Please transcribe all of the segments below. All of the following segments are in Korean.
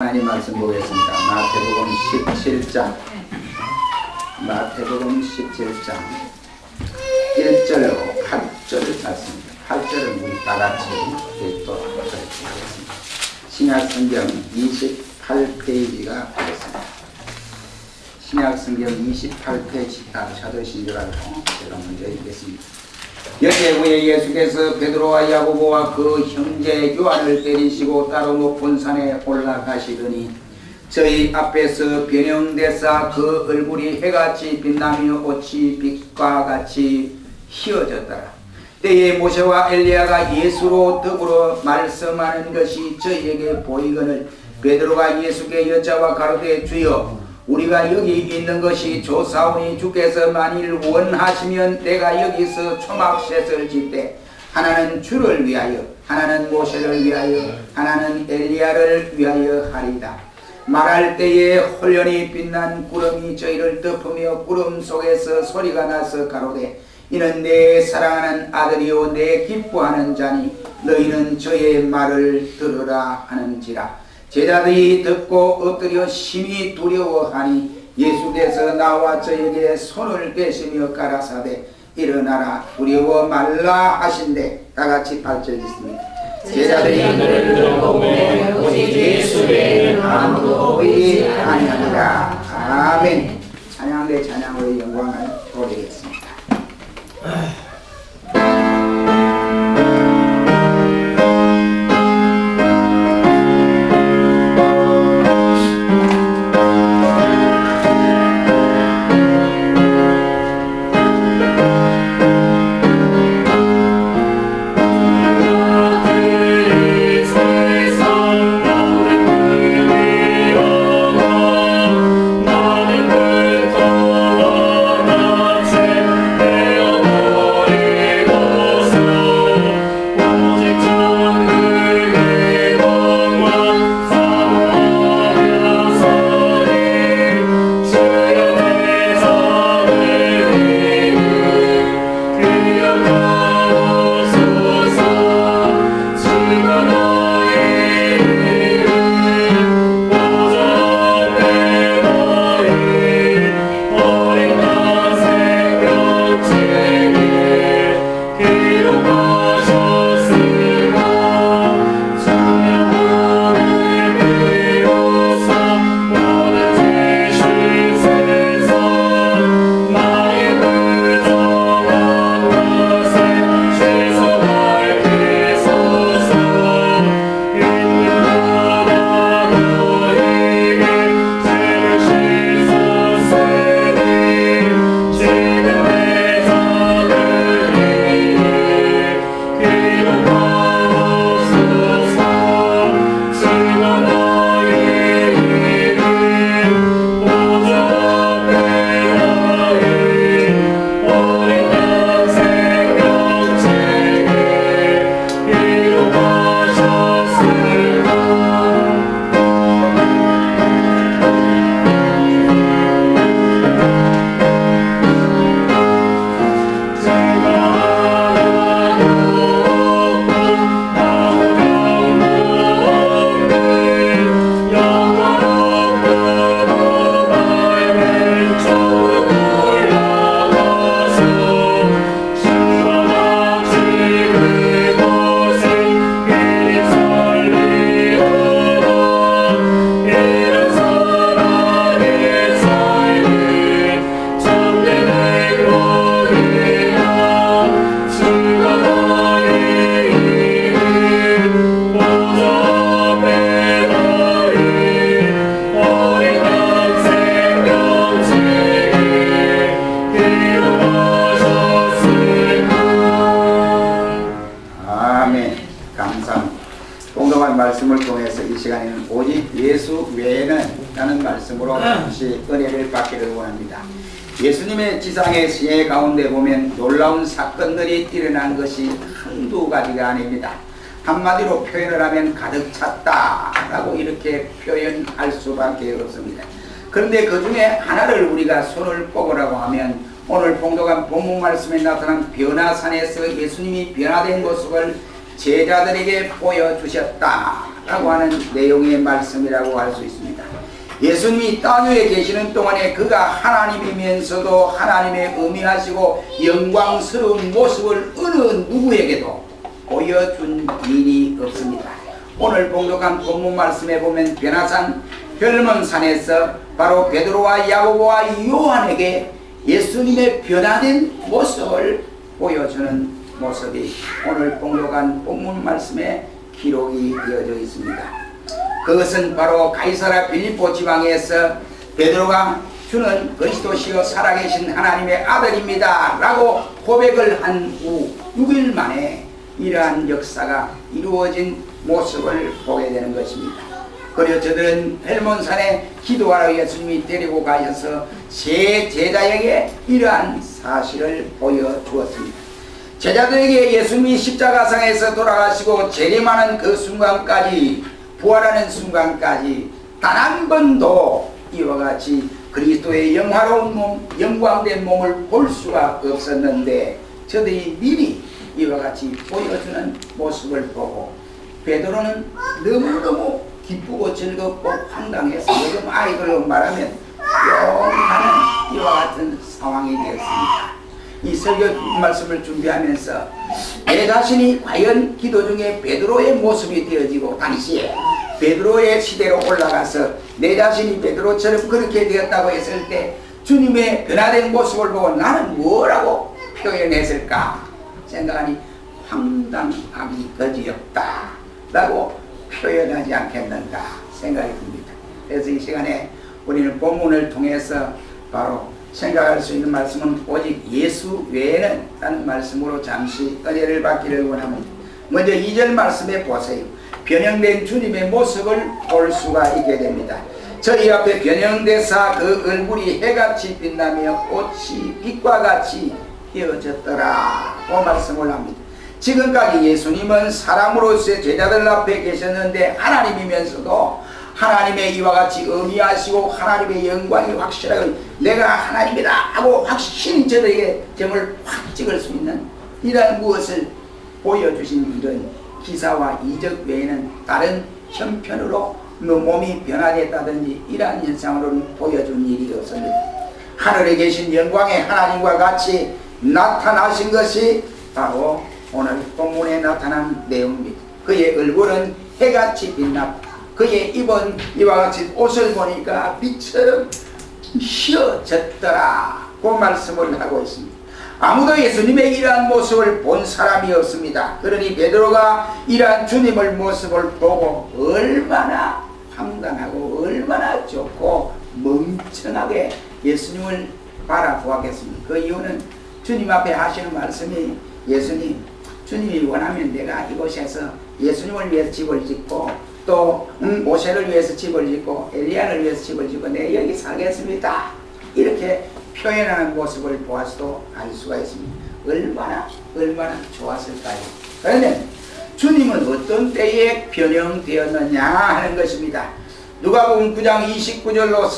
하나님 말씀 보겠습니다. 마태복음 17장 1절로 8절 말씀입니다. 8절은 우리 다같이 읽도록 하겠습니다. 신약성경 28페이지가 되겠습니다. 신약성경 28페이지 다 찾으신 줄 알고 제가 먼저 읽겠습니다. 여제 후에 예수께서 베드로와 야고보와 그 형제 요한을 때리시고 따로 높은 산에 올라가시더니 저희 앞에서 변형되사 그 얼굴이 해같이 빛나며 옷이 빛과 같이 휘어졌더라. 때에 모세와 엘리야가 예수로 더불어 말씀하는 것이 저희에게 보이거늘 베드로가 예수께 여짜와 가로되 주여 우리가 여기 있는 것이 좋사오니 주께서 만일 원하시면 내가 여기서 초막셋을 짓되 하나는 주를 위하여 하나는 모세를 위하여 하나는 엘리야를 위하여 하리다. 말할 때에 홀연히 빛난 구름이 저희를 덮으며 구름 속에서 소리가 나서 가로되 이는 내 사랑하는 아들이요 내 기뻐하는 자니 너희는 저의 말을 들으라 하는지라. 제자들이 듣고 엎드려 심히 두려워하니 예수께서 나와 저에게 손을 대시며 가라사대 일어나라 두려워 말라 하신대. 다같이 8절 있습니다. 제자들이 그를 들어보매 오직 예수 외에는 아무도 보이지 아니하니라. 아멘. 찬양대 찬양으로 영광을 돌리겠습니다. 말씀을 통해서 이 시간에는 오직 예수 외에는 라는 말씀으로 잠시 은혜를 받기를 원합니다. 예수님의 지상의 시해 가운데 보면 놀라운 사건들이 일어난 것이 한두 가지가 아닙니다. 한마디로 표현을 하면 가득 찼다 라고 이렇게 표현할 수밖에 없습니다. 그런데 그 중에 하나를 우리가 손을 꼽으라고 하면 오늘 봉독한 본문 말씀에 나타난 변화산에서 예수님이 변화된 모습을 제자들에게 보여주셨다라고 하는 내용의 말씀이라고 할 수 있습니다. 예수님이 땅 위에 계시는 동안에 그가 하나님이면서도 하나님의 의미하시고 영광스러운 모습을 어느 누구에게도 보여준 일이 없습니다. 오늘 봉독한 본문 말씀에 보면 변화산 혈문산에서 바로 베드로와 야고보와 요한에게 예수님의 변화된 모습을 보여주는 모습이 오늘 봉독한 본문 말씀에 기록이 되어져 있습니다. 그것은 바로 가이사랴 빌립보 지방에서 베드로가 주는 그리스도시여 살아계신 하나님의 아들입니다 라고 고백을 한 후 6일 만에 이러한 역사가 이루어진 모습을 보게 되는 것입니다. 그리고 저들은 헬몬산에 기도하러 예수님이 데리고 가셔서 세 제자에게 이러한 사실을 보여주었습니다. 제자들에게 예수님이 십자가상에서 돌아가시고 재림하는 그 순간까지, 부활하는 순간까지 단 한 번도 이와 같이 그리스도의 영화로운 몸, 영광된 몸을 볼 수가 없었는데 저들이 미리 이와 같이 보여주는 모습을 보고 베드로는 너무너무 기쁘고 즐겁고 황당해서 요즘 아이들로 말하면 뿅하는 이와 같은 상황이 되었습니다. 이 설교 말씀을 준비하면서 내 자신이 과연 기도 중에 베드로의 모습이 되어지고 당시에 베드로의 시대로 올라가서 내 자신이 베드로처럼 그렇게 되었다고 했을 때 주님의 변화된 모습을 보고 나는 뭐라고 표현했을까 생각하니 황당함이 거지없다 라고 표현하지 않겠는가 생각이 듭니다. 그래서 이 시간에 우리는 본문을 통해서 바로 생각할 수 있는 말씀은 오직 예수 외에는 라는 말씀으로 잠시 은혜를 받기를 원합니다. 먼저 2절 말씀에 보세요. 변형된 주님의 모습을 볼 수가 있게 됩니다. 저희 앞에 변형되사 그 얼굴이 해같이 빛나며 꽃이 빛과 같이 휘어졌더라 그 말씀을 합니다. 지금까지 예수님은 사람으로서의 제자들 앞에 계셨는데 하나님이면서도 하나님의 이와 같이 의미하시고 하나님의 영광이 확실하게 내가 하나님이다 하고 확신이 저들에게 점을 확 찍을 수 있는 이러한 무엇을 보여주신 이런 기사와 이적 외에는 다른 형편으로 몸이 변화됐다든지 이러한 현상으로는 보여준 일이 없습니다. 하늘에 계신 영광의 하나님과 같이 나타나신 것이 바로 오늘 본문에 나타난 내용입니다. 그의 얼굴은 해같이 빛났고 그의 입은 이와 같이 옷을 보니까 빛처럼 휘어졌더라 그 말씀을 하고 있습니다. 아무도 예수님의 이러한 모습을 본 사람이 없습니다. 그러니 베드로가 이러한 주님의 모습을 보고 얼마나 황당하고 얼마나 좋고 멍청하게 예수님을 바라보았겠습니까? 그 이유는 주님 앞에 하시는 말씀이 예수님, 주님이 원하면 내가 이곳에서 예수님을 위해서 집을 짓고 또 모세를 위해서 집을 짓고 엘리야를 위해서 집을 짓고 내 여기 살겠습니다. 이렇게 표현하는 모습을 보아서도 알 수가 있습니다. 얼마나 좋았을까요? 그러면 주님은 어떤 때에 변형되었느냐 하는 것입니다. 누가복음 9장 29절로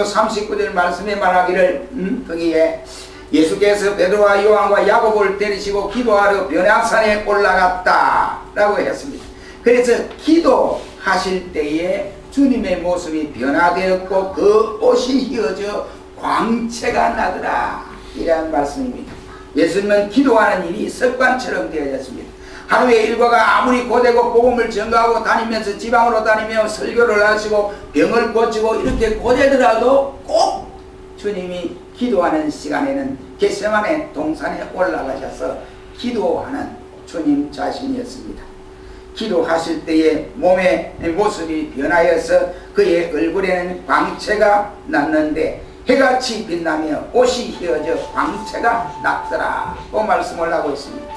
39절 말씀에 말하기를 거기에 예수께서 베드로와 요한과 야고보를 데리시고 기도하러 변화산에 올라갔다 라고 했습니다. 그래서 기도하실 때에 주님의 모습이 변화되었고 그 옷이 휘어져 광채가 나더라 이라는 말씀입니다. 예수님은 기도하는 일이 습관처럼 되어졌습니다. 하루의 일과가 아무리 고되고 복음을 전가하고 다니면서 지방으로 다니며 설교를 하시고 병을 고치고 이렇게 고되더라도 꼭 주님이 기도하는 시간에는 겟세마네 동산에 올라가셔서 기도하는 주님 자신이었습니다. 기도하실 때에 몸의 모습이 변하여서 그의 얼굴에는 광채가 났는데 해같이 빛나며 옷이 휘어져 광채가 났더라 그 말씀을 하고 있습니다.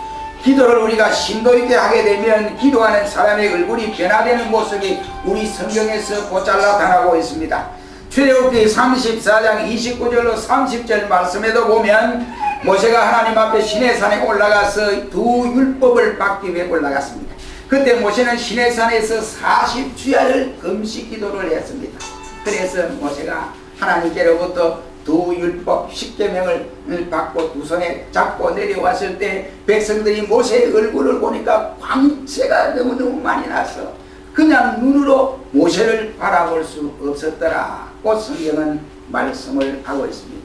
기도를 우리가 심도 있게 하게 되면 기도하는 사람의 얼굴이 변화되는 모습이 우리 성경에서 곧잘 나타나고 있습니다. 출애굽기 34장 29절로 30절 말씀에도 보면 모세가 하나님 앞에 시내산에 올라가서 두 율법을 받기 위해 올라갔습니다. 그때 모세는 시내산에서 40주야를 금식 기도를 했습니다. 그래서 모세가 하나님께로부터 두 율법 10계명을 받고 두 손에 잡고 내려왔을 때 백성들이 모세의 얼굴을 보니까 광채가 너무너무 많이 나서 그냥 눈으로 모세를 바라볼 수 없었더라고 성경은 말씀을 하고 있습니다.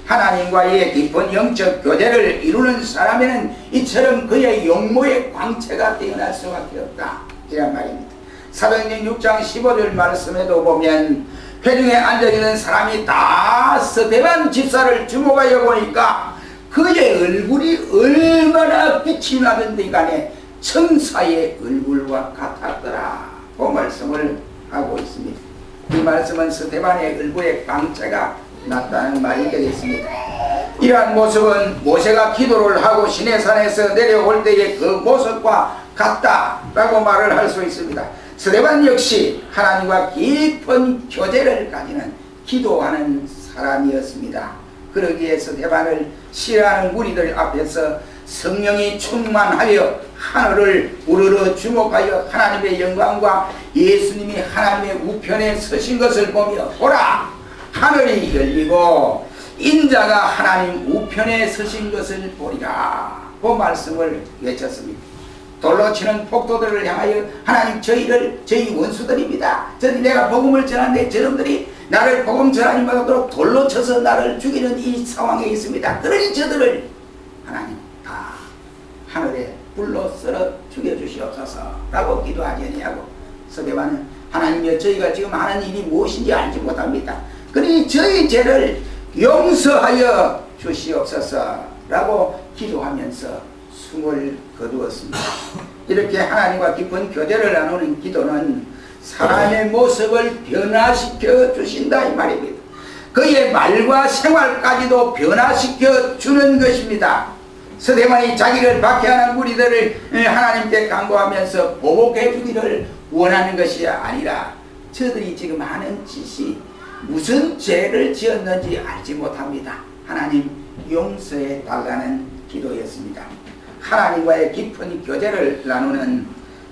하나님과의 깊은 영적 교제를 이루는 사람에는 이처럼 그의 용모의 광채가 뛰어날 수밖에 없다, 이란 말입니다. 사도행전 6장 15절 말씀에도 보면 회중에 앉아있는 사람이 다 스데반 집사를 주목하여 보니까 그의 얼굴이 얼마나 빛이 나던데 간에 천사의 얼굴과 같았더라, 그 말씀을 하고 있습니다. 이 말씀은 스데반의 얼굴에 광채가 났다는 말이 되겠습니다. 이러한 모습은 모세가 기도를 하고 시내산에서 내려올 때의 그 모습과 같다라고 말을 할 수 있습니다. 스데반 역시 하나님과 깊은 교제를 가지는 기도하는 사람이었습니다. 그러기에 스데반을 싫어하는 무리들 앞에서 성령이 충만하여 하늘을 우러러 주목하여 하나님의 영광과 예수님이 하나님의 우편에 서신 것을 보며 보라, 하늘이 열리고 인자가 하나님 우편에 서신 것을 보리라, 그 말씀을 외쳤습니다. 돌로 치는 폭도들을 향하여 하나님 저희 원수들입니다. 저들이 내가 복음을 전하는데 저놈들이 나를 복음 전하지 못하도록 돌로 쳐서 나를 죽이는 이 상황에 있습니다. 그러니 저들을 하나님 다 하늘에 불로 썰어 죽여주시옵소서 라고 기도하지 아니하고 스데반은 하나님이여 저희가 지금 하는 일이 무엇인지 알지 못합니다. 그러니 저희 죄를 용서하여 주시옵소서 라고 기도하면서 숨을 거두었습니다. 이렇게 하나님과 깊은 교제를 나누는 기도는 사람의 모습을 변화시켜 주신다, 이 말입니다. 그의 말과 생활까지도 변화시켜 주는 것입니다. 스데반이 자기를 박해하는 무리들을 하나님께 간구하면서 보복해 주기를 원하는 것이 아니라 저들이 지금 하는 짓이 무슨 죄를 지었는지 알지 못합니다. 하나님 용서해 달라는 기도였습니다. 하나님과의 깊은 교제를 나누는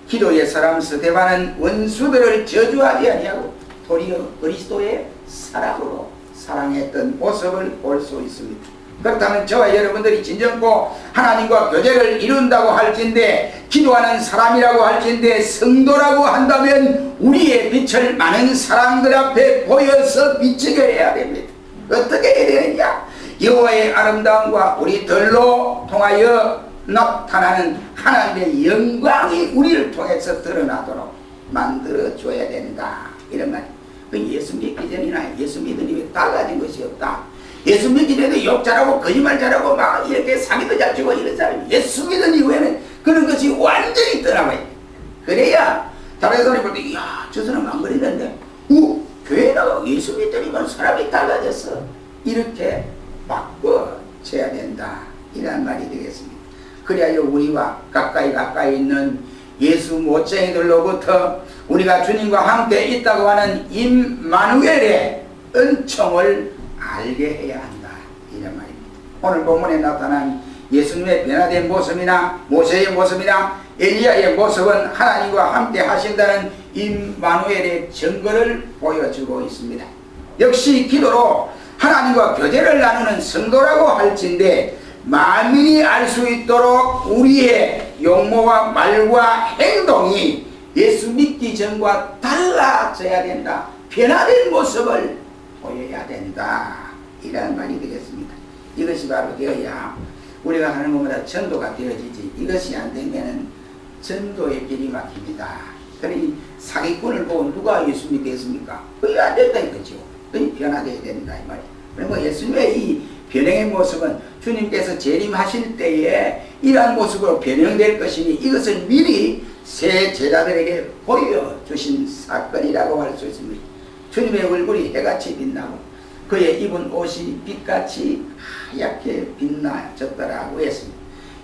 기도의 사람 스데반은 원수들을 저주하지 아니하고 도리어 그리스도의 사랑으로 사랑했던 모습을 볼 수 있습니다. 그렇다면 저와 여러분들이 진정코 하나님과 교제를 이룬다고 할진대, 기도하는 사람이라고 할진대, 성도라고 한다면 우리의 빛을 많은 사람들 앞에 보여서 비치게 해야 됩니다. 어떻게 해야 되느냐? 여호와의 아름다움과 우리들로 통하여 나타나는 하나님의 영광이 우리를 통해서 드러나도록 만들어줘야 된다, 이런 말이에요. 예수 믿기 전이나 예수 믿으니 달라진 것이 없다. 예수 믿기 전에 욕 잘하고 거짓말 잘하고 막 이렇게 사기도 잘 치고 이런 사람이 예수 믿은 이후에는 그런 것이 완전히 떠나버려. 그래야 다른 사람이 볼 때 이야 저 사람 안 그리는데 교회 나가고 예수 믿더니만 사람이 달라졌어, 이렇게 바꿔줘야 된다, 이런 말이 되겠습니다. 그래야 우리와 가까이 있는 예수 못쟁이들로부터 우리가 주님과 함께 있다고 하는 임마누엘의 은총을 알게 해야 한다, 이런 말입니다. 오늘 본문에 나타난 예수님의 변화된 모습이나 모세의 모습이나 엘리야의 모습은 하나님과 함께 하신다는 임마누엘의 증거를 보여주고 있습니다. 역시 기도로 하나님과 교제를 나누는 성도라고 할진대 만민이 알 수 있도록 우리의 용모와 말과 행동이 예수 믿기 전과 달라져야 된다, 변화된 모습을 보여야 된다, 이런 말이 되겠습니다. 이것이 바로 되어야 우리가 하는 것보다 전도가 되어지지, 이것이 안 되면 전도의 길이 막힙니다. 그러니 사기꾼을 보고 누가 예수 믿겠습니까? 그게 안 된다 이거죠. 그러니 변화되어야 된다, 이 말이에요. 그리고 예수님의 이 변형의 모습은 주님께서 재림하실 때에 이러한 모습으로 변형될 것이니 이것을 미리 새 제자들에게 보여주신 사건이라고 할 수 있습니다. 주님의 얼굴이 해같이 빛나고 그의 입은 옷이 빛같이 하얗게 빛나졌더라고 했습니다.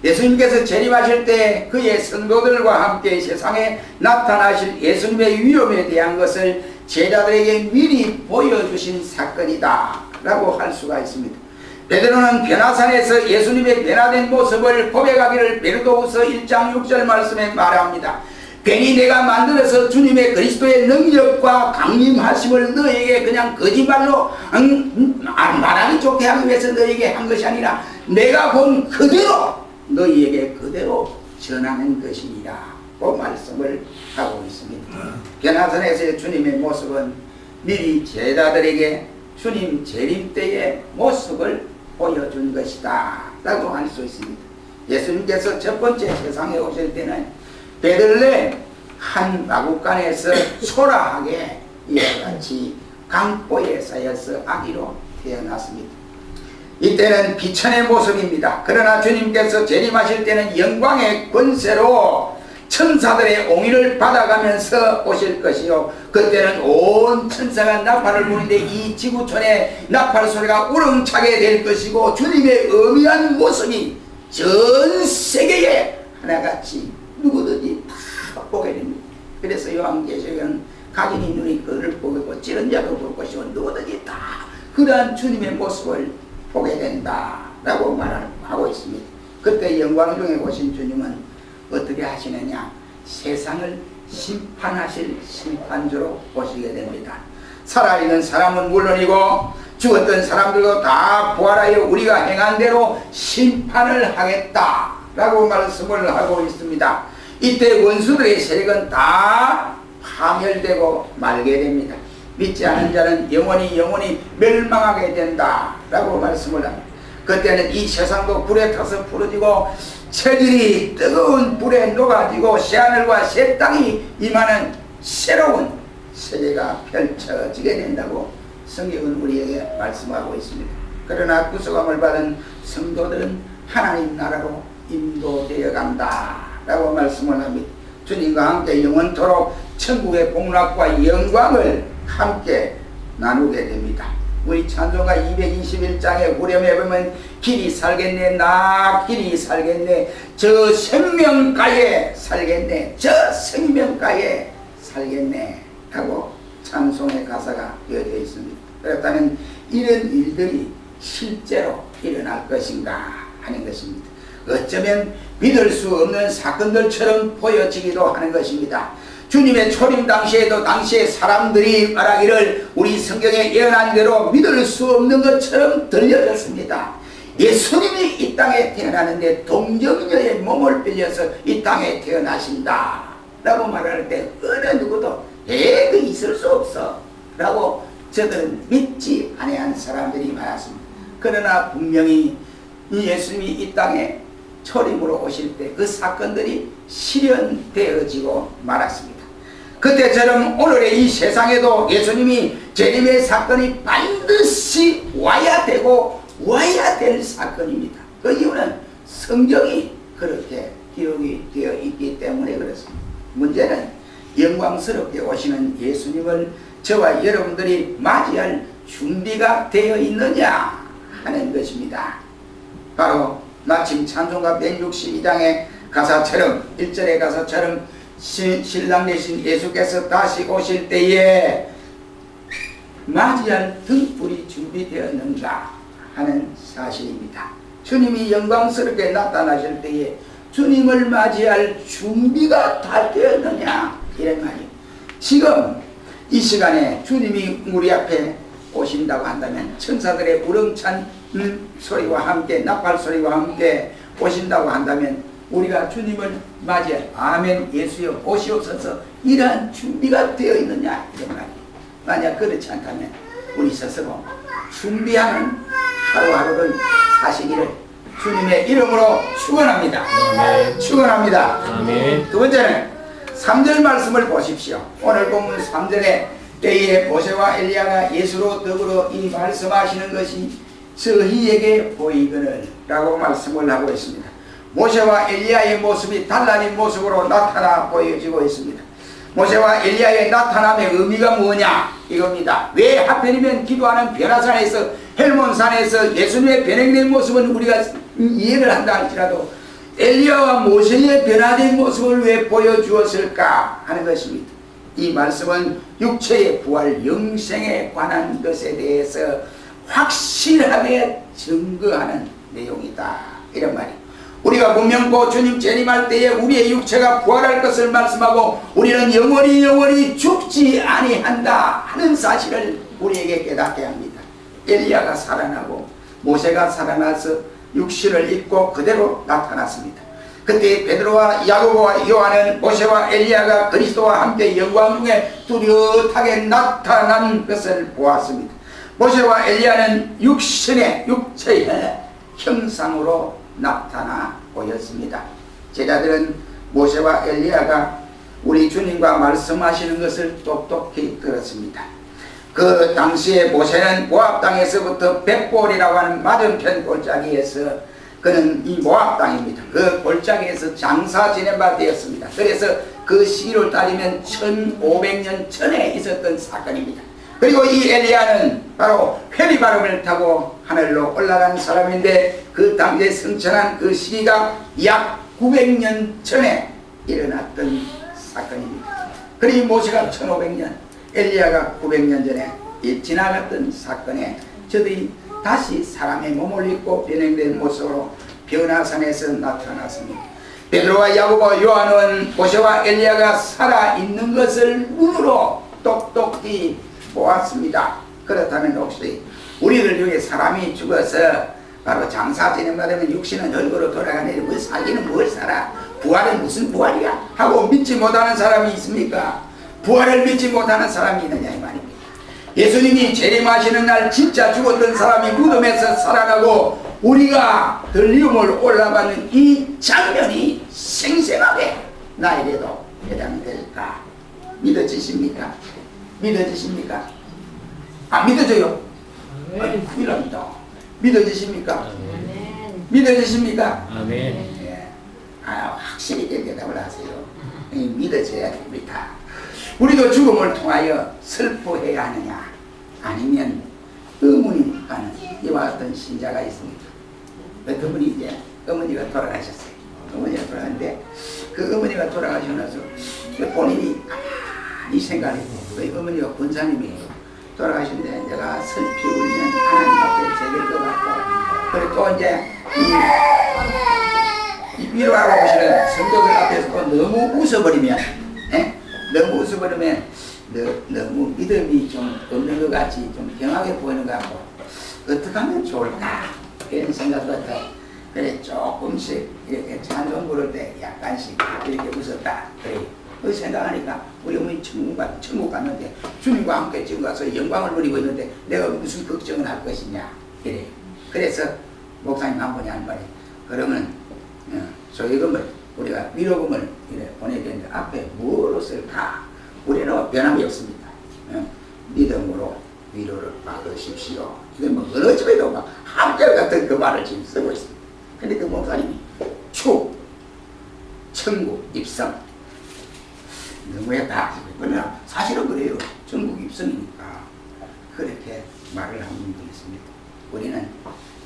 예수님께서 재림하실 때 그의 성도들과 함께 세상에 나타나실 예수님의 위엄에 대한 것을 제자들에게 미리 보여주신 사건이다 라고 할 수가 있습니다. 베드로는 변화산에서 예수님의 변화된 모습을 고백하기를 베드로후서 1장 6절 말씀에 말합니다. 괜히 내가 만들어서 주님의 그리스도의 능력과 강림하심을 너에게 그냥 거짓말로 말하기 좋게 하기 위해서 너에게 한 것이 아니라 내가 본 그대로 너희에게 그대로 전하는 것이니라 그 말씀을 하고 있습니다. 변화선에서의 주님의 모습은 미리 제자들에게 주님 재림 때의 모습을 보여준 것이다 라고 할 수 있습니다. 예수님께서 첫 번째 세상에 오실 때는 베들레헴 한 마구간에서 초라하게 이와 같이 강보에 쌓여서 아기로 태어났습니다. 이때는 비천의 모습입니다. 그러나 주님께서 재림하실 때는 영광의 권세로 천사들의 옹의를 받아가면서 오실 것이요 그때는 온 천사가 나팔을 부는데 이 지구촌에 나팔 소리가 우렁차게 될 것이고 주님의 엄연한 모습이 전 세계에 하나같이 누구든지 다 보게 됩니다. 그래서 요한계시록은 각인이 눈이 그를 보고 찌른 자도 볼 것이고 누구든지 다 그러한 주님의 모습을 보게 된다라고 말하고 있습니다. 그때 영광 중에 오신 주님은 어떻게 하시느냐? 세상을 심판하실 심판주로 오시게 됩니다. 살아있는 사람은 물론이고 죽었던 사람들도 다 부활하여 우리가 행한 대로 심판을 하겠다라고 말씀을 하고 있습니다. 이때 원수들의 세력은 다 파멸되고 말게 됩니다. 믿지 않은 자는 영원히 멸망하게 된다라고 말씀을 합니다. 그때는 이 세상도 불에 타서 부러지고 체질이 뜨거운 불에 녹아지고 새하늘과 새 땅이 임하는 새로운 세계가 펼쳐지게 된다고 성경은 우리에게 말씀하고 있습니다. 그러나 구속함을 받은 성도들은 하나님 나라로 인도되어 간다 라고 말씀을 합니다. 주님과 함께 영원토록 천국의 복락과 영광을 함께 나누게 됩니다. 우리 찬송가 221장에 후렴에 보면 길이 살겠네 나 길이 살겠네 저 생명가에 살겠네 저 생명가에 살겠네 하고 찬송의 가사가 이어져 있습니다. 그렇다면 이런 일들이 실제로 일어날 것인가 하는 것입니다. 어쩌면 믿을 수 없는 사건들처럼 보여지기도 하는 것입니다. 주님의 초림 당시에도 당시에 사람들이 말하기를 우리 성경에 예언한 대로 믿을 수 없는 것처럼 들려졌습니다. 예수님이 이 땅에 태어나는데 동정녀의 몸을 빌려서 이 땅에 태어나신다 라고 말할 때 어느 누구도 그 있을 수 없어 라고 저들은 믿지 아니한 사람들이 많았습니다. 그러나 분명히 예수님이 이 땅에 초림으로 오실 때 그 사건들이 실현되어지고 말았습니다. 그때처럼 오늘의 이 세상에도 예수님이 재림의 사건이 반드시 와야 되고 와야 될 사건입니다. 그 이유는 성경이 그렇게 기록이 되어 있기 때문에 그렇습니다. 문제는 영광스럽게 오시는 예수님을 저와 여러분들이 맞이할 준비가 되어 있느냐 하는 것입니다. 바로 마침 찬송가 162장의 가사처럼 1절의 가사처럼 신랑 되신 예수께서 다시 오실 때에 맞이할 등불이 준비되었는가 하는 사실입니다. 주님이 영광스럽게 나타나실 때에 주님을 맞이할 준비가 다 되었느냐 이런 말이에요. 지금 이 시간에 주님이 우리 앞에 오신다고 한다면 천사들의 우렁찬 소리와 함께 나팔 소리와 함께 오신다고 한다면 우리가 주님을 맞이할 아멘 예수여 오시옵소서 이러한 준비가 되어 있느냐 이런 말이에요. 만약 그렇지 않다면 우리 스스로 준비하는 하루하루를 사시기를 주님의 이름으로 축원합니다. 아멘. 축원합니다. 아멘. 두 번째는 3절 말씀을 보십시오. 오늘 본문 3절에 때에 모세와 엘리야가 예수로 더불어 이 말씀하시는 것이 저희에게 보이거늘 라고 말씀을 하고 있습니다. 모세와 엘리야의 모습이 달라진 모습으로 나타나 보여지고 있습니다. 모세와 엘리야의 나타남의 의미가 뭐냐 이겁니다. 왜 하필이면 기도하는 변화산에서 헬몬산에서 예수님의 변형된 모습은 우리가 이해를 한다 할지라도 엘리야와 모세의 변화된 모습을 왜 보여주었을까 하는 것입니다. 이 말씀은 육체의 부활 영생에 관한 것에 대해서 확실하게 증거하는 내용이다 이런 말이에요. 우리가 분명코 주님 재림할 때에 우리의 육체가 부활할 것을 말씀하고 우리는 영원히 죽지 아니한다 하는 사실을 우리에게 깨닫게 합니다. 엘리야가 살아나고 모세가 살아나서 육신을 입고 그대로 나타났습니다. 그때 베드로와 야고보와 요한은 모세와 엘리야가 그리스도와 함께 영광 중에 뚜렷하게 나타난 것을 보았습니다. 모세와 엘리야는 육체의 형상으로 나타나 보였습니다. 제자들은 모세와 엘리야가 우리 주님과 말씀하시는 것을 똑똑히 들었습니다. 그 당시에 모세는 모압 땅에서부터 벳볼이라고 하는 맞은편 골짜기에서 그는 이 모압 땅입니다. 그 골짜기에서 장사 지낸 바 되었습니다. 그래서 그 시기를 따지면 1500년 전에 있었던 사건입니다. 그리고 이 엘리야는 바로 회리바름을 타고 하늘로 올라간 사람인데 그 당시에 승천한 그 시기가 약 900년 전에 일어났던 사건입니다. 그리고 모세가 1500년, 엘리야가 900년 전에 지나갔던 사건에 저들이 다시 사람의 몸을 입고 변형된 모습으로 변화산에서 나타났습니다. 베드로와 야고보 요한은 모세와 엘리야가 살아있는 것을 눈으로 똑똑히 보았습니다. 그렇다면 혹시 우리들 중에 사람이 죽어서 바로 장사 지내면 육신은 흙으로 돌아가네. 뭘 살기는 뭘 살아? 부활은 무슨 부활이야? 하고 믿지 못하는 사람이 있습니까? 부활을 믿지 못하는 사람이 있느냐 이 말입니다. 예수님이 재림하시는 날 진짜 죽었던 사람이 무덤에서 살아나고 우리가 들리움을 올라가는 이 장면이 생생하게 나에게도 해당될까? 믿어지십니까? 믿어지십니까? 안 믿어져요? 아니, 큰일 납니다. 믿어지십니까? 믿어지십니까? 아멘. 예. 확실히 대답을 하세요. 믿어져야 됩니다. 우리도 죽음을 통하여 슬퍼해야 하느냐 아니면 의문이 가는 이와 같은 신자가 있습니다. 어떤 분이 이제 어머니가 돌아가셨어요. 어머니가 돌아갔는데 그 어머니가 돌아가시고 나서 본인이 가만히 생각했고 그 어머니가 권사님이에요. 돌아가신데 내가 슬피 울면 하나님 앞에 제될 것 같고 그리고 또 이제 이 위로하고 오시는 성도들 앞에서 또 너무 웃어버리면 너무 웃어버리면 너무 믿음이 좀 없는 것 같이 좀 경하게 보이는 것 같고 어떻게 하면 좋을까 이런 생각도 해. 그래 조금씩 이렇게 찬송 부를 때 약간씩 이렇게 웃었다. 그래 그 생각하니까 우리 어머니 천국 갔는데 주님과 함께 지금 가서 영광을 누리고 있는데 내가 무슨 걱정을 할 것이냐 이래. 그래서 목사님 한 분이 한 말이 그러면 소유금을 우리가 위로금을 이래 보내야 되는데 앞에 무엇으로 쓸까? 우리는 변함이 없습니다. 믿음으로 위로를 받으십시오. 이건 뭐 어느 집에도 막 한결같은 그 말을 지금 쓰고 있습니다. 근데 그 목사님이 천국 입성 너무했다. 그러나 사실은 그래요. 천국 입성이니까 그렇게 말을 한 분도 있습니다. 우리는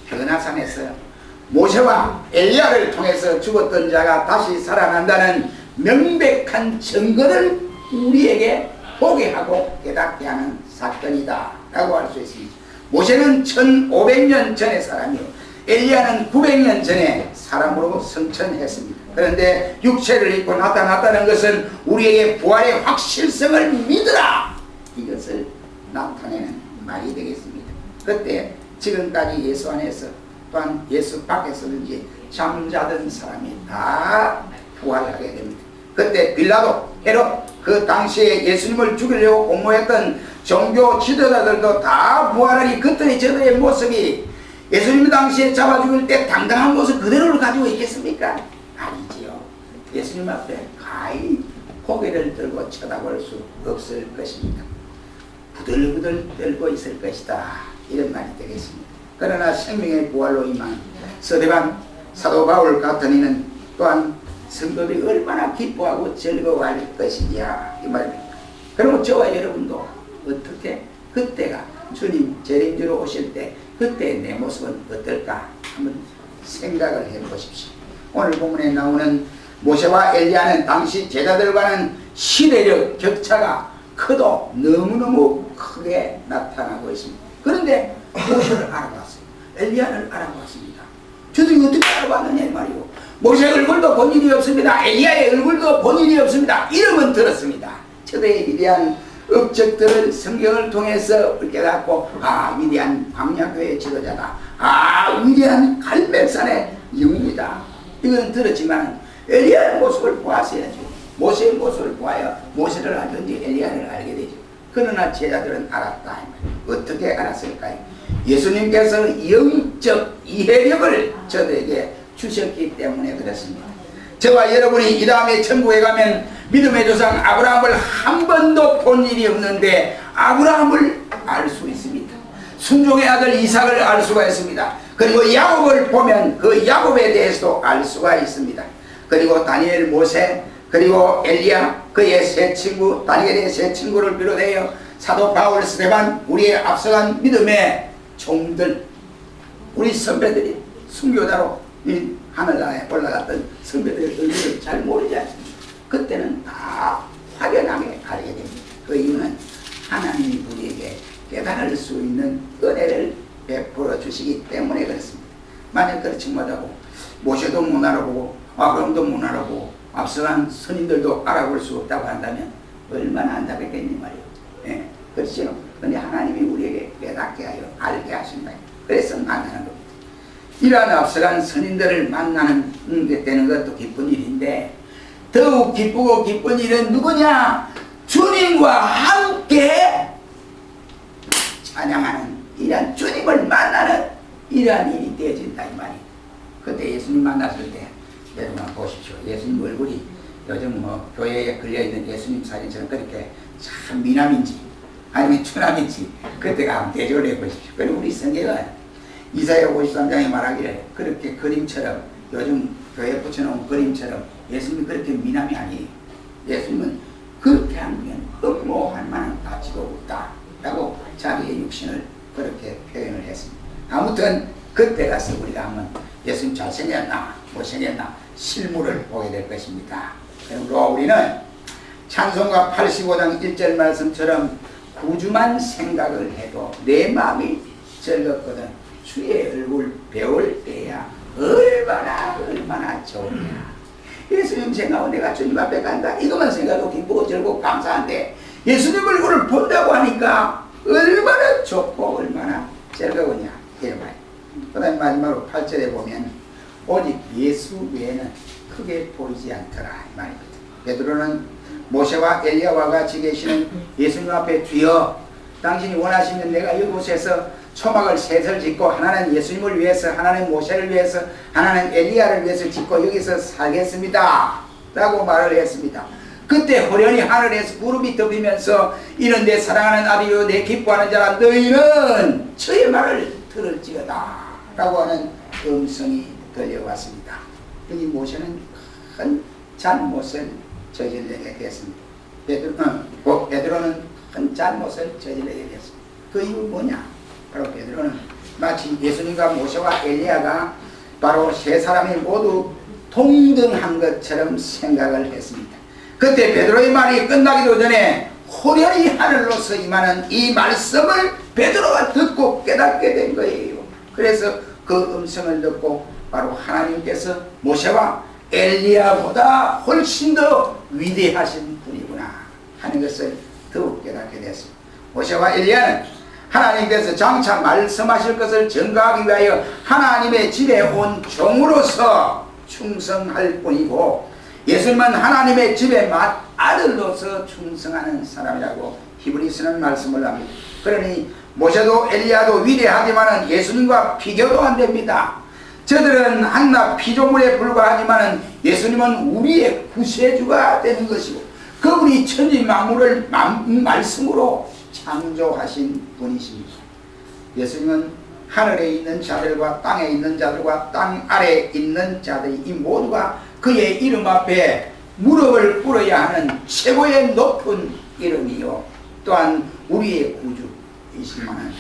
변화산에서 모세와 엘리야를 통해서 죽었던 자가 다시 살아난다는 명백한 증거를 우리에게 보게 하고 깨닫게 하는 사건이다 라고 할 수 있습니다. 모세는 1500년 전의 사람이요 엘리야는 900년 전에 사람으로 승천했습니다. 그런데 육체를 입고 나타났다는 것은 우리에게 부활의 확실성을 믿으라 이것을 나타내는 말이 되겠습니다. 그때 지금까지 예수 안에서 또한 예수 밖에서든지 잠자던 사람이 다 부활하게 됩니다. 그때 빌라도, 헤롯, 그 당시에 예수님을 죽이려고 공모했던 종교 지도자들도 다 부활하니 그때의 저들의 모습이 예수님 당시에 잡아 죽일 때 당당한 모습 그대로를 가지고 있겠습니까? 아니지요. 예수님 앞에 가히 고개를 들고 쳐다볼 수 없을 것입니다. 부들부들 떨고 있을 것이다. 이런 말이 되겠습니다. 그러나 생명의 부활로 임한 서대반 사도 바울 같은 이는 또한 성도들이 얼마나 기뻐하고 즐거워할 것이냐 이 말입니다. 그러면 저와 여러분도 어떻게 그때가 주님 재림주로 오실 때 그때 내 모습은 어떨까 한번 생각을 해보십시오. 오늘 본문에 나오는 모세와 엘리야는 당시 제자들과는 시대적 격차가 커도 너무너무 크게 나타나고 있습니다. 그런데 모세를 알아봤어요. 엘리야를 알아봤습니다. 저들이 어떻게 알아봤느냐 이 말이요. 모세 얼굴도 본 일이 없습니다. 엘리야의 얼굴도 본 일이 없습니다. 이름은 들었습니다. 저들의 위대한 업적들을 성경을 통해서 깨닫고, 아, 위대한 광야교회 지도자다. 아, 위대한 갈멜산의 영웅이다. 이건 들었지만 엘리야의 모습을 보았어야죠. 모세의 모습을 보아야 모세를 알든지 엘리야를 알게 되죠. 그러나 제자들은 알았다. 어떻게 알았을까요? 예수님께서 영적 이해력을 저들에게 주셨기 때문에 그렇습니다. 저와 여러분이 이 다음에 천국에 가면 믿음의 조상 아브라함을 한 번도 본 일이 없는데 아브라함을 알 수 있습니다. 순종의 아들 이삭을 알 수가 있습니다. 그리고 야곱을 보면 그 야곱에 대해서도 알 수가 있습니다. 그리고 다니엘, 모세, 그리고 엘리야, 그의 세 친구, 다니엘의 세 친구를 비롯하여 사도 바울, 스데반, 우리의 앞서간 믿음의 종들, 우리 선배들이 순교자로 하늘나라에 올라갔던 선배들의 얼굴을 잘 모르지 않습니까? 그때는 다 확연하게 알게 됩니다. 그 이유는 하나님이 우리에게 깨달을 수 있는 은혜를 베풀어 주시기 때문에 그렇습니다. 만약 그렇지 못하고 모세도 못 알아보고 아브라함도 못 알아보고 앞서간 선인들도 알아볼 수 없다고 한다면 얼마나 안타깝겠니 말이에요. 예, 그렇죠. 그런데 하나님이 우리에게 깨닫게 하여 알게 하신다. 그래서 만나는 겁니다. 이러한 앞서간 선인들을 만나는 게 되는 것도 기쁜 일인데, 더욱 기쁘고 기쁜 일은 누구냐? 주님과 함께 찬양하는, 이러한 주님을 만나는 이러한 일이 되어진다 이 말이에요. 그때 예수님 만났을 때 여러분 보십시오. 예수님 얼굴이 요즘 뭐 교회에 걸려있는 예수님 사진처럼 그렇게 참 미남인지 아니면 추남인지 그때가 한번 대조를 해보십시오. 그리고 우리 성경은 이사야 53장에 말하기를 그렇게 그림처럼, 요즘 교회에 붙여놓은 그림처럼 예수님이 그렇게 미남이 아니에요. 예수님은 그렇게 하면 흠모할 만한 가치가 없다 라고 자기의 육신을 그렇게 표현을 했습니다. 아무튼 그때 가서 우리가 한번 예수님 잘생겼나 못생겼나 실물을 보게 될 것입니다. 그러므로 우리는 찬송가 85장 1절 말씀처럼 구주만 생각을 해도 내 마음이 즐겁거든 주의 얼굴 배울 때야 얼마나 좋으냐. 예수님 생각하고 내가 주님 앞에 간다, 이것만 생각해도 기쁘고 즐겁고 감사한데 예수님 얼굴을 본다고 하니까 얼마나 좋고 얼마나 즐거우냐 이런 말이에요. 그 다음에 마지막으로 8절에 보면 오직 예수 외에는 크게 보이지 않더라 이 말입니다. 베드로는 모세와 엘리야와 같이 계시는 예수님 앞에 주여 당신이 원하시면 내가 이곳에서 초막을 셋을 짓고 하나는 예수님을 위해서, 하나는 모세를 위해서, 하나는 엘리야를 위해서 짓고 여기서 살겠습니다 라고 말을 했습니다. 그때 호련히 하늘에서 구름이 덮이면서 이는 내 사랑하는 아들이요 내 기뻐하는 자라 너희는 저의 말을 들을지어다 라고 하는 음성이 들려왔습니다. 여기 모세는 큰 잘못을 저지르게 됐습니다. 베드로는 큰 잘못을 저지르게 됐습니다. 그 이유 뭐냐? 바로 베드로는 마치 예수님과 모세와 엘리야가 바로 세 사람이 모두 동등한 것처럼 생각을 했습니다. 그때 베드로의 말이 끝나기도 전에 호련히 하늘로서 임하는 이 말씀을 베드로가 듣고 깨닫게 된 거예요. 그래서 그 음성을 듣고 바로 하나님께서 모세와 엘리야보다 훨씬 더 위대하신 분이구나 하는 것을 더욱 깨닫게 됐습니다. 모세와 엘리야는 하나님께서 장차 말씀하실 것을 전가하기 위하여 하나님의 집에 온 종으로서 충성할 뿐이고, 예수님은 하나님의 집의 맏아들로서 충성하는 사람이라고 히브리서는 말씀을 합니다. 그러니 모세도 엘리야도 위대하지만 예수님과 비교도 안 됩니다. 저들은 한낱 피조물에 불과하지만 예수님은 우리의 구세주가 되는 것이고 그분이 천지 만물을 말씀으로 창조하신 분이십니다. 예수님은 하늘에 있는 자들과 땅에 있는 자들과 땅 아래에 있는 자들이 이 모두가 그의 이름 앞에 무릎을 꿇어야 하는 최고의 높은 이름이요 또한 우리의 구주이시지만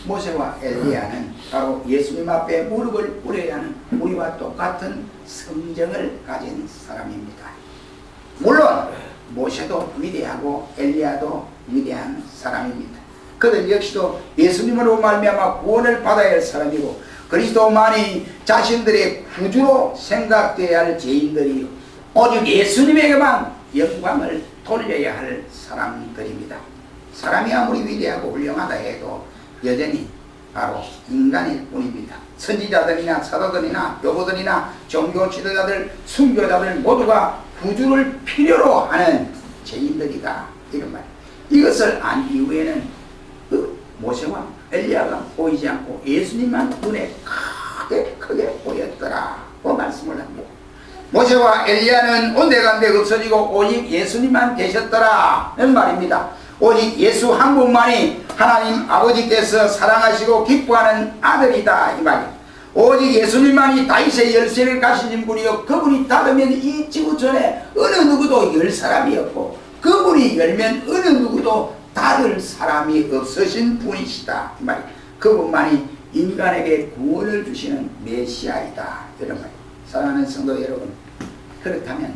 모세와 엘리야는 바로 예수님 앞에 무릎을 꿇어야 하는 우리와 똑같은 성정을 가진 사람입니다. 물론 모세도 위대하고 엘리야도 위대한 사람입니다. 그들 역시도 예수님으로 말미암아 구원을 받아야 할 사람이고 그리스도만이 자신들의 구주로 생각되어야 할 죄인들이요 오직 예수님에게만 영광을 돌려야 할 사람들입니다. 사람이 아무리 위대하고 훌륭하다 해도 여전히 바로 인간일 뿐입니다. 선지자들이나 사도들이나 교보들이나 종교 지도자들, 순교자들 모두가 구주를 필요로 하는 죄인들이다 이런 말. 이것을 안 이후에는 모세와 엘리야가 보이지 않고 예수님만 눈에 크게 보였더라고 말씀을 합니다. 모세와 엘리야는 온데간데 없어지고 오직 예수님만 계셨더라는 말입니다. 오직 예수 한 분만이 하나님 아버지께서 사랑하시고 기뻐하는 아들이다 이 말입니다. 오직 예수님만이 다윗의 열쇠를 가지신 분이요 그분이 닫으면 이 지구 전에 어느 누구도 열 사람이 없고 그분이 열면 어느 누구도 닫을 사람이 없으신 분이시다 이 말입니다. 그분만이 인간에게 구원을 주시는 메시아이다 이런 말입니다. 사랑하는 성도 여러분, 그렇다면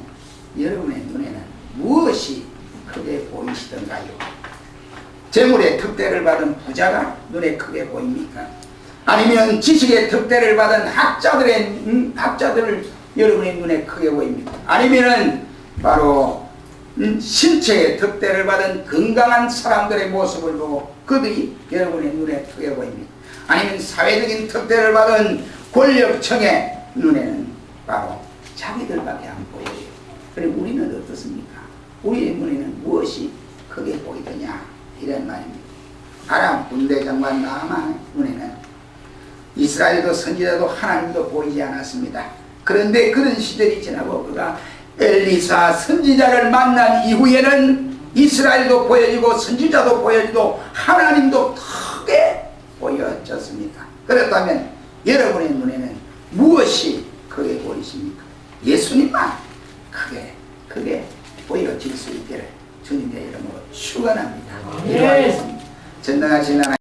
여러분의 눈에는 무엇이 크게 보이시던가요? 재물의 특대를 받은 부자가 눈에 크게 보입니까? 아니면 지식의 특대를 받은 학자들을 여러분의 눈에 크게 보입니까? 아니면은 바로 신체의 특대를 받은 건강한 사람들의 모습을 보고 그들이 여러분의 눈에 크게 보입니까? 아니면 사회적인 특대를 받은 권력층의 눈에는 바로 자기들밖에 안 보여요. 그럼 우리는 어떻습니까? 우리의 눈에는 무엇이 크게 보이더냐 이런 말입니다. 아람 군대 장관 나아만 눈에는 이스라엘도 선지자도 하나님도 보이지 않았습니다. 그런데 그런 시절이 지나고 그가 엘리사 선지자를 만난 이후에는 이스라엘도 보여지고 선지자도 보여지고 하나님도 크게 보여졌습니다. 그렇다면 여러분의 눈에는 무엇이 크게 보이십니까? 예수님만 크게 보여질 수 있기를 주님의 이름으로 축원합니다. 기도하겠습니다. 전능하신 하나님